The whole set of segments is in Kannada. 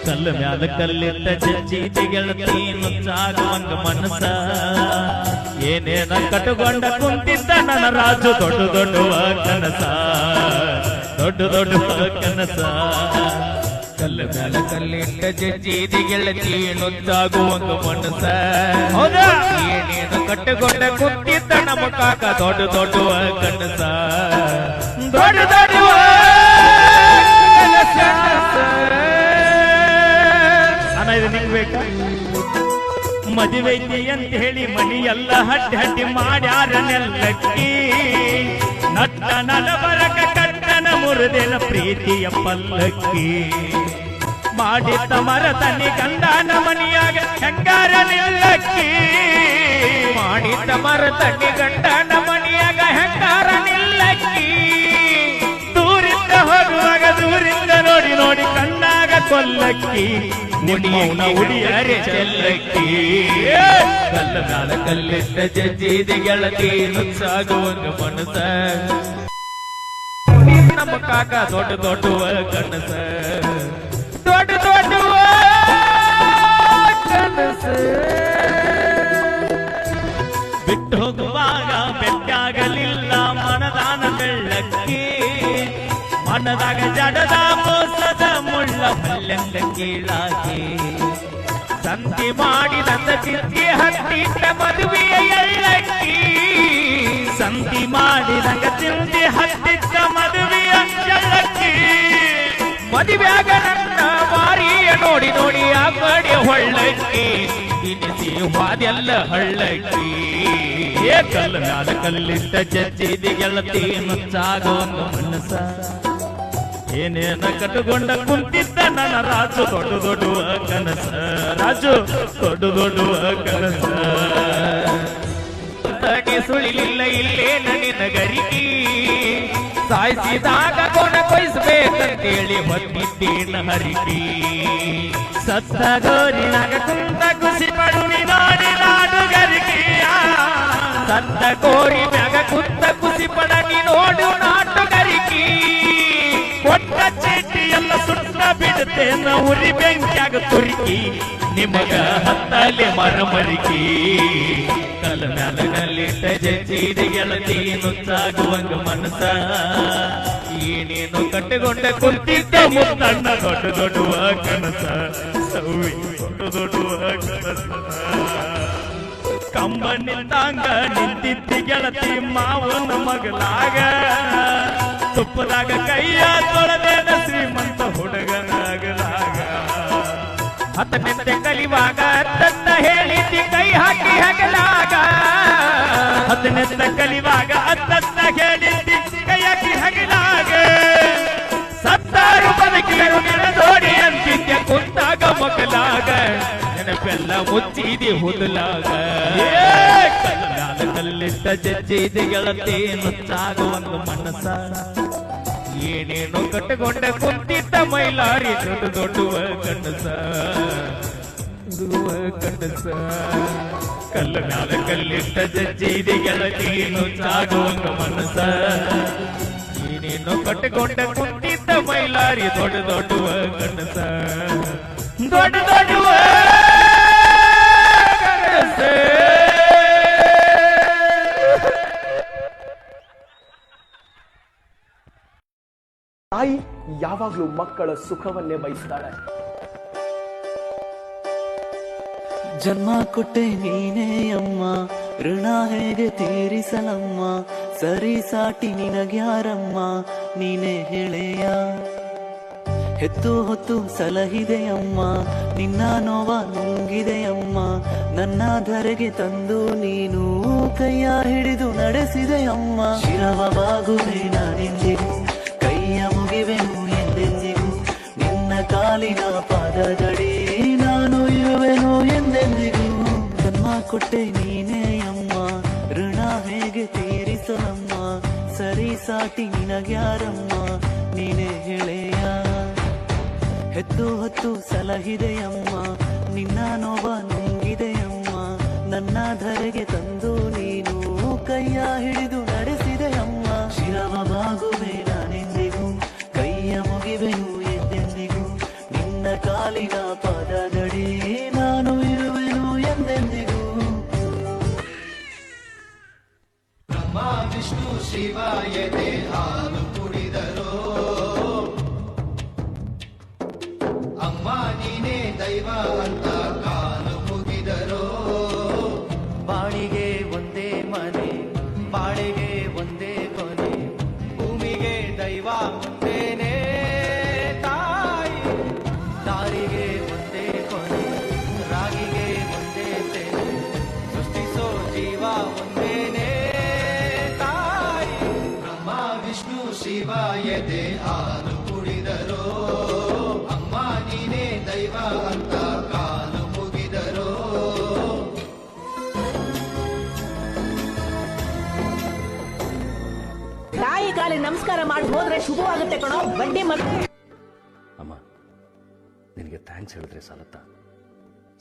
ಕಲ್ಲ ಮ್ಯಾಲ ಕಲ್ಲಿಟ್ಟ ಜಜ್ಜಿದ ಗೆಳತಿ ನುಚ್ಚಾಗುವಂಗ ಮನಸ ಏನೇನ ಕಟ್ಟುಕೊಂಡ ಕುಂತಿದ್ದ ನನ್ನ ರಾಜು ದೊಡ್ಡ ದೊಡ್ಡ ಕನಸ ದೊಡ್ಡ ದೊಡ್ಡ ಕನಸ ಕಲ್ಲ ಮ್ಯಾಲ ಕಲ್ಲಿಟ್ಟ ಜಜ್ಜಿದ ಗೆಳತಿ ನುಚ್ಚಾಗುವಂಗ ಮನಸ ಏನೇನ ಕಟ್ಟುಕೊಂಡ ಕುಂತಿದ್ದ ನಮ್ಮ ಕಾಕ ದೊಡ್ಡ ದೊಡ್ಡ ಕನಸ ದೊಡ್ಡ ದೊಡ್ಡ ಮದುವೆತಿ ಅಂತ ಹೇಳಿ ಮನೆಯೆಲ್ಲ ಹಡ್ಡಿ ಹಡ್ಡಿ ಮಾಡ್ಯಾರ ನೆಲ್ಲಕ್ಕಿ ನಟ್ಟ ನಲಬರಕ ಕಟ್ಟನ ಮುರಿದೆನ ಪ್ರೀತಿಯ ಪಲ್ಲಕ್ಕಿ ಮಾಡಿದ್ದ ಮರತನಿ ಗಂಡನ ಮನೆಯಾಗ ಹೆಂಗಾರ ನಿಲ್ಲಕ್ಕಿ ಮಾಡಿದ್ದ ಮರತನಿ ಗಂಡನ ಮನೆಯಾಗ ಹೆಂಗಾರ ನಿಲ್ಲಕ್ಕಿ ದೂರಿಂದ ಹೋಗುವಾಗ ದೂರಿಂದ ನೋಡಿ ನೋಡಿ ಕಣ್ಣಾಗ ಕೊಲ್ಲಕ್ಕಿ ನಿಮ್ಮೌನ ಉಡಿಯರೆ ಚೆಲ್ಲಕ್ಕಿ ಕಲ್ಲ ಮ್ಯಾಲ ಕಲ್ಲಿಟ್ಟ ಜಜ್ಜಿದ ಗೆಳತಿ ನುಚ್ಚಾಗುವಂಗ ಮನಸ ನಮ್ಮ ಕಾಕ ದೊಡ್ಡ ದೊಡ್ಡ ಕನಸ ದೊಡ್ಡ ದೊಡ್ಡ ಕನಸ ಬಿಟ್ಟು ಹೋಗುವಾಗ ಬೆಟ್ಟಾಗಲಿಲ್ಲ ಮನದಾನ ಬೆಳ್ಳಕ್ಕಿ ಮನದಾಗ ಜಡದ ಮೋಸದ ಮುಳ್ಳ ಪಲ್ಯಂಗ ಕೀಳಾಗಿ ಸಂತಿ ಮಾಡಿದಂತ ತಿರ್ಗಿ ಹತ್ತಿಟ್ಟ ಮದುವೆಯ ಎಳ್ಳಕ್ಕಿ ಸಂತಿ ಮಾಡಿದಂಗ ತಿರ್ಗಿ ಹತ್ತಿಟ್ಟ ಮದುವೆಯ ಎಳ್ಳಕ್ಕಿ ಮದುವೆಯಾಗ ನನ್ನ ಮಾರಿಯ ನೋಡಿ ನೋಡಿ ಆ ಕಡೆ ಹೊಳ್ಳಕ್ಕಿ ತಿನಿಸಿ ವಾದೆಲ್ಲ ಹಳ್ಳಕ್ಕಿ ಕಲ್ಲ ಮ್ಯಾಲ ಕಲ್ಲಿಟ್ಟ ಜಜ್ಜಿದ ಗೆಳತಿ ನುಚ್ಚಾಗುವಂಗ ಮನಸ ಏನೇನ ಕಟ್ಟುಕೊಂಡ ಕುಂತಿದ್ದ ನನ್ನ ರಾಜು ದೊಡ್ಡ ದೊಡ್ಡ ಕನಸ ರಾಜು ದೊಡ್ಡ ದೊಡ್ಡ ಕನಸ ಸುಳಿಲಿಲ್ಲ ಇಲ್ಲೇ ನನಿನ ಗರಿಕಿ ಸಾಯಿಸಿದಾಗ ಕೊನ ಕೊಯ್ಸ್ಬೇಕಂತೇಳಿ ಹೊತ್ತಿದ್ದೇನ ಹರಿಕಿ ಸತ್ತ ಗೋರಿನಾಗ ಕುಂತ ಖುಷಿ ಪಡುನಿ ನಾಡಿ ನಾಡು ಗರಿಕಿಯ ಸತ್ತ ಗೋರಿ ಮ್ಯಾಗ ಕುಂತ ಖುಷಿ ಪಡನಿ ನೋಡು ನಾಟು ಗರಿಕಿ ಕೊಟ್ಟ ಚೀಟಿ ಎಲ್ಲ ಸುಟ್ಟ ಬಿಡುತ್ತೇನ ಉರಿ ಬೆಂಕಿಯಾಗ ತುರುಕಿ ನಿಮಗ ಹತ್ತಲೆ ಮರಮರಿಕಿ ಕಲ್ಲ ಮ್ಯಾಲ ಕಲ್ಲಿಟ್ಟ ಜಜ್ಜಿದ ಗೆಳತಿ ನುಚ್ಚಾಗುವಂಗ ಮನಸ ಏನೇನು ಕಟ್ಟಿಕೊಂಡ ಕುಂತಿದ್ದ ಮುತ್ತಣ್ಣ ದೊಡ್ಡ ದೊಡ್ಡ ಕನಸ ಸೌವಿ ದೊಡ್ಡ ದೊಡ್ಡ ಕನಸ ಕಂಬ ನಿಂತಾಂಗ ನಿಂತಿದ್ದಿ ಗೆಳತಿ ಮಾವನ ಮಗಲಾಗ ತುಪ್ಪದಾಗ ಕೈಯ ತೊಳೆದೇನ ಶ್ರೀಮಂತ ಹುಡುಗನಾಗಲಾಗ ಹತ್ತನೆಂತೆ ಕಲಿವಾಗ ತನ್ನ ಹೇಳಿದ್ದಿ ಕೈ ಹಾಕಿ ಹಗಲಾಗ ಹತ್ತನೆಂತ ಕಲಿವಾಗ ಅತ್ತನ್ನ ಹೇಳಿದ್ದಿ ಕೈ ಹಾಕಿ ಹಗಲಾಗ ಸತ್ತಾರು ಬದುಕಿರು ನೆನದೋಡಿ ಅಂತಿದ್ದೆ ಕುಂತಾಗ ಮಗಲಾಗ ನೆನಪೆಲ್ಲ ಮುಚ್ಚಿದಿ ಹುದಲಾಗ ಕಲ್ಲ ಮ್ಯಾಲ ಕಲ್ಲಿಟ್ಟ ಜಜ್ಜಿದ ಗೆಳತಿ ನುಚ್ಚಾಗುವಂಗ ಮನಸ ಏನೇನು ಕಟ್ಟುಕೊಂಡ ಕುಂತಿದ್ದ ಮೈಲಾರಿ ದೊಡ್ಡ ದೊಡ್ಡ ಕನಸ ಕನಸ ಕಲ್ಲ ಮ್ಯಾಲ ಕಲ್ಲಿಟ್ಟ ಜಜ್ಜಿದ ಗೆಳತಿ ನುಚ್ಚಾಗುವಂಗ ಮನಸ ಏನೇನು ಕಟ್ಟುಕೊಂಡ ಕುಂತಿದ್ದ ಮೈಲಾರಿ ದೊಡ್ಡ ದೊಡ್ಡ ಕನಸ ದೊಡ್ಡ ದೊಡ್ಡ ಕನಸ ತಾಯಿ ಯಾವಾಗ್ಲೂ ಮಕ್ಕಳ ಸುಖವನ್ನೇ ಬಯಸ್ತಾಳೆ. ಜನ್ಮ ಕೊಟ್ಟೆ ನೀನೇ ಅಮ್ಮ, ಋಣ ಹೇಗೆ ತೀರಿಸಲಮ್ಮ, ಸರಿ ಸಾಟಿ ನಿನಗ್ಯಾರಮ್ಮ, ನೀನೇ ಹೇಳೆಯ. ಹೆತ್ತು ಹೊತ್ತು ಸಲಹಿದೆಯಮ್ಮ, ನಿನ್ನ ನೋವ ನುಂಗಿದೆಯಮ್ಮ, ನನ್ನ ಧರೆಗೆ ತಂದು ನೀನು ಕೈಯ ಹಿಡಿದು ನಡೆಸಿದೆಯಮ್ಮ. ಶಿರವ ಬಾಗುವೆ ನಾನೆಂದಿಗೂ, ಕೈಯ ಮುಗಿವೆನು ಎಂದೆಂದಿಗೂ, ನಿನ್ನ ಕಾಲಿನ ಪಾದದಡಿ ನಾನು ಇರುವೆನು ಎಂದೆಂದಿಗೂ. ಜನ್ಮ ಕೊಟ್ಟೆ ನೀನೇ ಅಮ್ಮ, ಋಣ ಹೇಗೆ ತೀರಿಸಲಮ್ಮ, ಸರಿ ಸಾಟಿ ನಿನಗ್ಯಾರಮ್ಮ, ನೀನೇ ಹೇಳೆಯ. ಹೆತ್ತು ಹೊತ್ತು ಸಲಹಿದೆಯಮ್ಮ, ನಿನ್ನ ನೋವ ನುಂಗಿದೆಯಮ್ಮ, ನನ್ನ ಧರೆಗೆ ತಂದು ನೀನು ಕೈಯ ಹಿಡಿದು ನಡೆಸಿದೆಯಮ್ಮ. ಶಿರವ ಬಾಗುವೆ ನಾನೆಂದಿಗೂ, ಕೈಯ ಮುಗಿವೆನು ಮುಂದೇನೆ ತಾಯಿ. ದಾರಿಗೆ ಒಂದೇ ಕೊನೆ, ರಾಗಿಗೆ ಒಂದೇ ತೆನೆ, ಸೃಷ್ಟಿಸೋ ಜೀವ ಒಂದೇನೆ ತಾಯಿ. ಬ್ರಹ್ಮ ವಿಷ್ಣು ಶಿವ ಎದೆ ಹಾಲು ಕುಡಿದರೋ, ಅಮ್ಮ ನೀನೇ ದೈವ ಅಂತ ಕಾಲು ಮುಗಿದರೋ. ತಾಯಿ ಕಾಲಿ ನಮಸ್ಕಾರ ಮಾಡಿ ಹೋದ್ರೆ ಶುಭವಾಗುತ್ತೆ ಕಣೋ ಬಡ್ಡಿ ಮಗ. ಅಮ್ಮ, ನಿನಗೆ ಥ್ಯಾಂಕ್ಸ್ ಹೇಳಿದ್ರೆ ಸಾಲತ್ತ?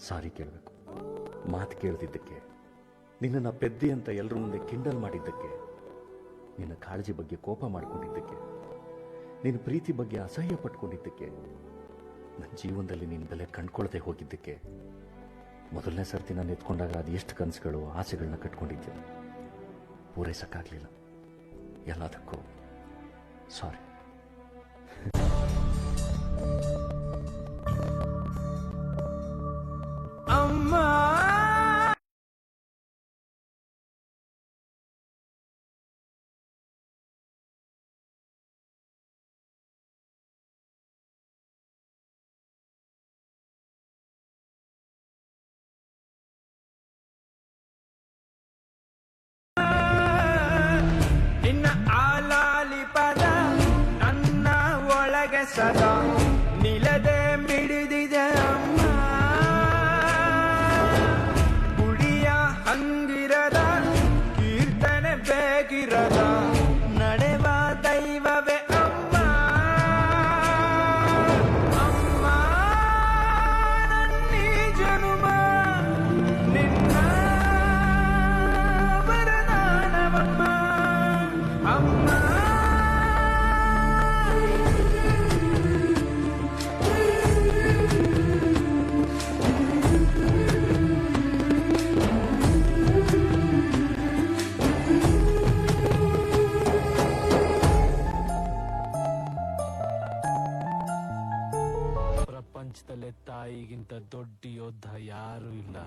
ಸಾರಿ ಕೇಳಬೇಕು. ಮಾತು ಕೇಳ್ತಿದ್ದಕ್ಕೆ, ನಿನ್ನನ್ನು ಪೆದ್ದಿ ಅಂತ ಎಲ್ಲರ ಮುಂದೆ ಕಿಂಡಲ್ ಮಾಡಿದ್ದಕ್ಕೆ, ನಿನ್ನ ಕಾಳಜಿ ಬಗ್ಗೆ ಕೋಪ ಮಾಡಿಕೊಂಡಿದ್ದಕ್ಕೆ, ನಿನ್ನ ಪ್ರೀತಿ ಬಗ್ಗೆ ಅಸಹ್ಯ ಪಟ್ಕೊಂಡಿದ್ದಕ್ಕೆ, ನನ್ನ ಜೀವನದಲ್ಲಿ ನಿನ್ನ ಬೆಲೆ ಕಂಡ್ಕೊಳ್ದೆ ಹೋಗಿದ್ದಕ್ಕೆ, ಮೊದಲನೇ ಸರ್ತಿ ನಾನು ಎತ್ಕೊಂಡಾಗ ಅದು ಎಷ್ಟು ಕನಸುಗಳು ಆಸೆಗಳನ್ನ ಕಟ್ಕೊಂಡಿದ್ದೆ, ಪೂರೈಸಕ್ಕಾಗಲಿಲ್ಲ. ಎಲ್ಲದಕ್ಕೂ ಸಾರಿ. ಅಮ್ಮ ನಿನ್ನ ಆಲಾಲಿ ಪದ ನನ್ನ ಒಳಗೆ ಸದಾ ನಿಲದೆ ಮಿಡಿದಿದೆ ಅಮ್ಮ. ಗುಡಿಯ ಹಂಗಿರದ ಕೀರ್ತನೆ ಬೇಗಿರದ ನಡೆವ ದೈವವೇ ಅಮ್ಮ. ಅಮ್ಮ ನನ್ನೀ ಜನುಮ ನಿನ್ನ ವರದಾನವಮ್ಮ. ಅಮ್ಮ ಪ್ರಪಂಚದಲ್ಲೇ ತಾಯಿಗಿಂತ ದೊಡ್ಡ ಯೋಧ ಯಾರೂ ಇಲ್ಲ.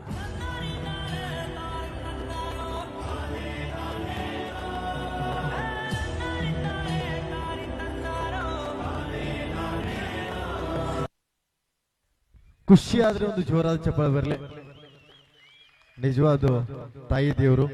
ಖುಷಿ ಆದ್ರೆ ಒಂದು ಜೋರಾದ ಚಪ್ಪಾಳೆ ಬರಲಿ. ನಿಜವಾದ ತಾಯಿ ದೇವರು